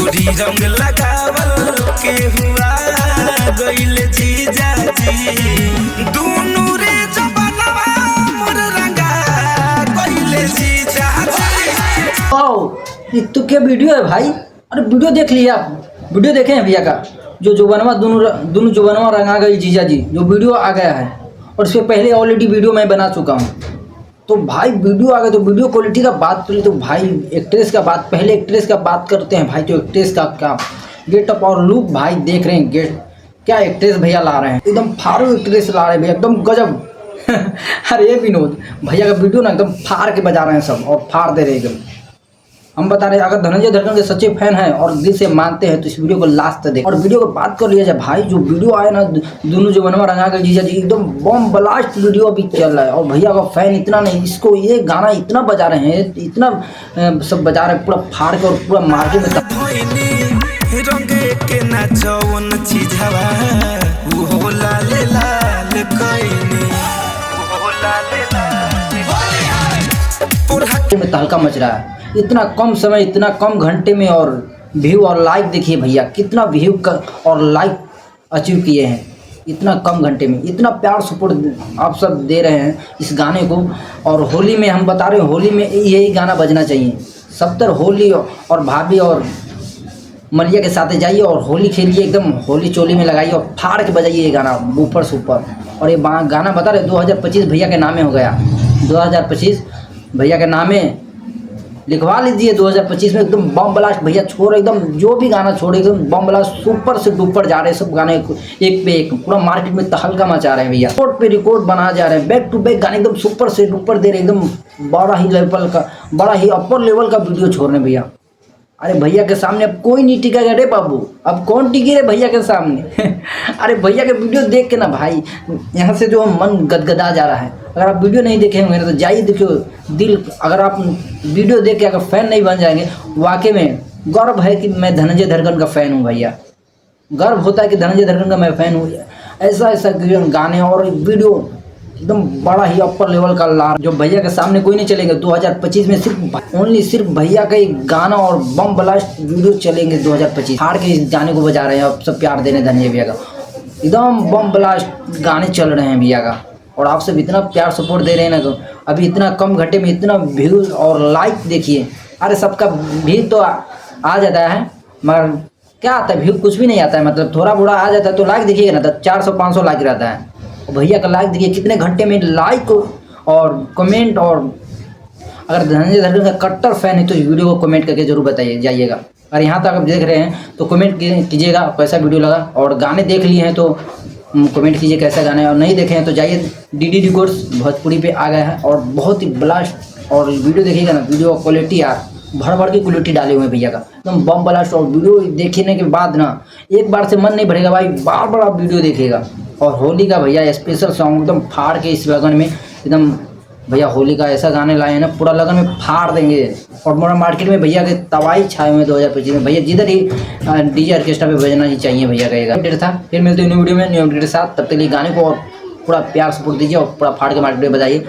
गोरी रंग लगावल के हुआ गइल जीजा जी दुनु रे जबनवा मोर रंगा गइल जीजा जी। आओ ये तो क्या वीडियो है भाई? अरे वीडियो देख लिया आप? वीडियो देखे हैं भैया का जो जुबनवा दोनों जुबनवा रंगा गई जीजा जी, जो वीडियो आ गया है और इससे पहले ऑलरेडी वीडियो मैं बना चुका हूँ। तो भाई वीडियो आ गया तो वीडियो क्वालिटी का बात करें तो भाई एक्ट्रेस का बात, पहले एक्ट्रेस का बात करते हैं भाई। तो एक्ट्रेस का क्या गेटअप और लुक भाई देख रहे हैं, गेट क्या एक्ट्रेस भैया ला रहे हैं, एकदम फारू एक्ट्रेस ला रहे हैं भैया, एकदम गजब। अरे विनोद भैया का वीडियो ना एकदम फाड़ के बजा रहे हैं सब और फाड़ दे रहे हैं एकदम। हम बता रहे हैं अगर धनंजय धड़कन के सच्चे फैन हैं और दिल से मानते हैं तो इस वीडियो को लास्ट तक देखें। और वीडियो को बात कर लिया जाए भाई, जो वीडियो आया ना दोनों जुबनवा रंगा के जीजा जी, एकदम बम ब्लास्ट वीडियो अभी चल रहा है। और भैया का फैन इतना नहीं, इसको ये गाना इतना बजा रहे हैं, इतना सब बजा रहे हैं पूरा फाड़ के और पूरा मार्केट में रंगे के नाचौन चीजवा वो लाल लाल कइनी वो लाल लाल में तहलका मच रहा है। इतना कम समय, इतना कम घंटे में और व्यू और लाइक देखिए भैया, कितना व्यू और लाइक अचीव किए हैं इतना कम घंटे में। इतना प्यार सपोर्ट आप सब दे रहे हैं इस गाने को। और होली में हम बता रहे हैं, होली में यही गाना बजना चाहिए। सब तरह होली और भाभी और मलिया के साथ जाइए और होली खेलिए, एकदम होली चोली में लगाइए और फाड़ के बजाइए ये गाना ऊपर से ऊपर। और ये गाना बता रहे 2025 भैया के नामे हो गया, 2025 भैया के नामे लिखवा लीजिए। 2025 में एकदम बम ब्लास्ट भैया छोड़, एकदम जो भी गाना छोड़े एकदम बम ब्लास्ट सुपर से डुपर जा रहे हैं सब गाने, एक पे एक पूरा मार्केट में तहलका मचा रहे हैं भैया, रिकॉर्ड पे रिकॉर्ड बना जा रहे हैं, बैक टू बैक गाने एकदम सुपर से डुपर दे रहे हैं, एकदम बड़ा ही लेवल का, बड़ा ही अपर लेवल का वीडियो छोड़ रहे हैं भैया। अरे भैया के सामने अब कोई नहीं टिकेगा रे बाबू, अब कौन टिके रे भैया के सामने। अरे भैया के वीडियो देख के ना भाई यहाँ से जो मन गदगदा जा रहा है। अगर आप वीडियो नहीं देखे होंगे तो जाइए देखियो दिल, अगर आप वीडियो देख के अगर फैन नहीं बन जाएंगे, वाकई में गर्व है कि मैं धनंजय धड़कन का फ़ैन हूँ भैया, गर्व होता है कि धनंजय धड़कन का मैं फ़ैन हूँ। ऐसा ऐसा गाने और वीडियो एकदम बड़ा ही अपर लेवल का ला जो भैया के सामने कोई नहीं चलेंगे। 2025 में सिर्फ भैया का एक गाना और बम ब्लास्ट वीडियो चलेंगे 2025। हार के इस गाने को बजा रहे हैं, अब सब प्यार देने धनंजय भैया का, एकदम बम ब्लास्ट गाने चल रहे हैं भैया का। और आप सब इतना प्यार सपोर्ट दे रहे हैं ना, अभी इतना कम घंटे में इतना व्यूज और लाइक देखिए। अरे सबका व्यू तो आ जाता है मगर क्या आता है, व्यू कुछ भी नहीं आता है, मतलब थोड़ा बड़ा आ जाता है। तो लाइक देखिएगा ना तो 400-500 लाइक रहता है। भैया का लाइक देखिए कितने घंटे में लाइक और कमेंट। और अगर धनंजय धड़कन का कट्टर फैन है तो इस वीडियो को कमेंट करके जरूर बताइए जाइएगा। अगर यहाँ तक आप देख रहे हैं तो कमेंट कीजिएगा कैसा वीडियो लगा, और गाने देख लिए हैं तो कमेंट कीजिए कैसा गाना है, और नहीं देखे हैं तो जाइए डीडी रिकॉर्ड्स भोजपुरी पे आ गया है और बहुत ही ब्लास्ट। और वीडियो देखिएगा ना, वीडियो क्वालिटी यार भर की क्वालिटी डाले हुए हैं भैया का, एकदम बम ब्लास्ट। और वीडियो देखने के बाद ना एक बार से मन नहीं भरेगा भाई, बार बार आप वीडियो देखिएगा। और होली का भैया स्पेशल सॉन्ग एकदम फाड़ के इस लगन में, एकदम भैया होली का ऐसा गाने लाए हैं ना पूरा लगन में फाड़ देंगे। और पूरा मार्केट में भैया के तबाही छाए हुए 2025 में भैया, जिधर ही डीजे ऑर्केस्ट्रा पे बजना ही चाहिए भैया का। अपडेट था, फिर मिलते हैं न्यू वीडियो में न्यू अपडेट के साथ। तब तक लिए गाने को और पूरा प्यार सपोर्ट दीजिए और पूरा फाड़ के मार्केट में बजाइए।